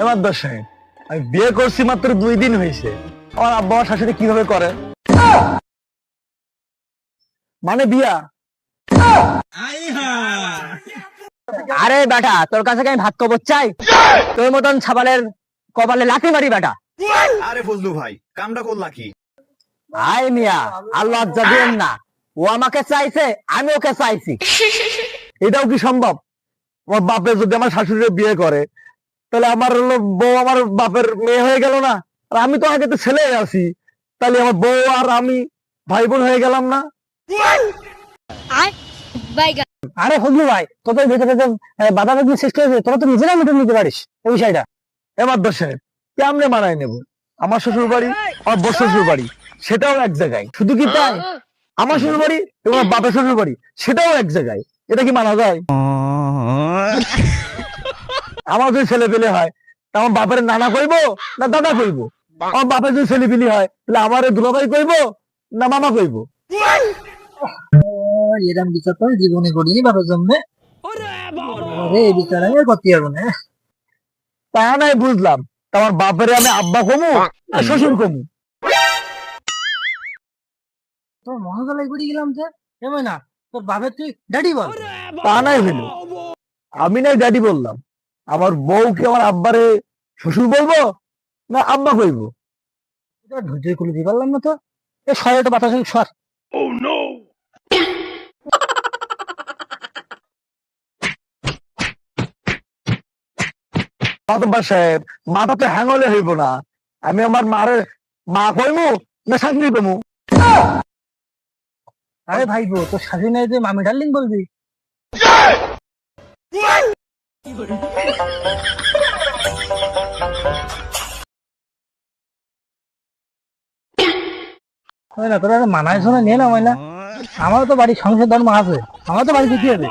এবার সাহেব, আমি বিয়ে করছি মাত্র 2 দিন হয়েছে, আমার আব্বা আমার শাশুড়ি কিভাবে করে? মানে বিয়া? আরে বেটা, তোর কাছে কি আমি ভাত কবর চাই? তোর মতন ছাবালের কপালে লাথি মারি বেটা। আরে ফজলু ভাই, কামটা করলা কি? আয় মিয়া, আর লজ্জা দিয়েন না। ও আমাকে চাইছে, আমি ওকে চাইছি। এটাও কি সম্ভব? আমার বাপে যদি আমার শাশুড়ির বিয়ে করে, তাহলে আমার হলো বউ আমার বাপের মেয়ে হয়ে গেল না? আর আমি তো আগে তো ছেলে আছি, তাহলে আমার বউ আর আমি ভাই বোন হয়ে গেলাম না? আরে ফজলু ভাই, তোদের ভেতরে যে বাধা বিঘ্ন সৃষ্টি হয়েছে, তোরা তো নিজেরাই মিটে নিতে পারিস এই বিষয়টা। এবার সাহেব, কেমনে মানায় নেব? আমার শ্বশুর বাড়ি, আমার বড় শ্বশুর বাড়ি, সেটাও এক জায়গায়। শুধু কি তাই, আমার শ্বশুর বাড়ি এবং আমার বাপের শ্বশুর বাড়ি সেটাও এক জায়গায়। এটা কি মানা যায়? আমার যদি ছেলে পেলে হয়, তা আমার বাপের নানা কইবো না দাদা কইবো? আমার বাপের যদি ছেলে পেলে হয়, তাহলে আমার দুলাভাই কইবো না মামা কইবো? এরকম বিচার তো জীবনে করিনি বাবার জন্য। এই বিচার আমি আর করতে পারবো না। তা নাই বুঝলাম, তা আমার বাপের আমি আব্বা কমু না শ্বশুর কমু? তোর মহাগালাই করে গেলাম যে, এমন না তোর বাবার তুই ড্যাডি বল। তা নাই হইল, আমি নাই ড্যাডি বললাম, আমার বউকে আমার আব্বারে শ্বশুর বলবো না আব্বা কইবো? ধৈর্য করে দিতে পারলাম না তো। এ শরীরটা বাতাস সর। মাতব্বর সাহেব, মাথা তো হ্যাং হলে হইব না। আমি আমার মারে মা কইমু না শাশুড়ি কইমু? আরে ভাইবো, তোর শাশুড়ি নাই যে মামি ডার্লিং বলবি? হয় না, তোরা মানায় শোনা নিয়ে না হয় না। আমারও তো বাড়ির সংসার ধর্ম আছে, আমার তো বাড়ি দিতে হবে।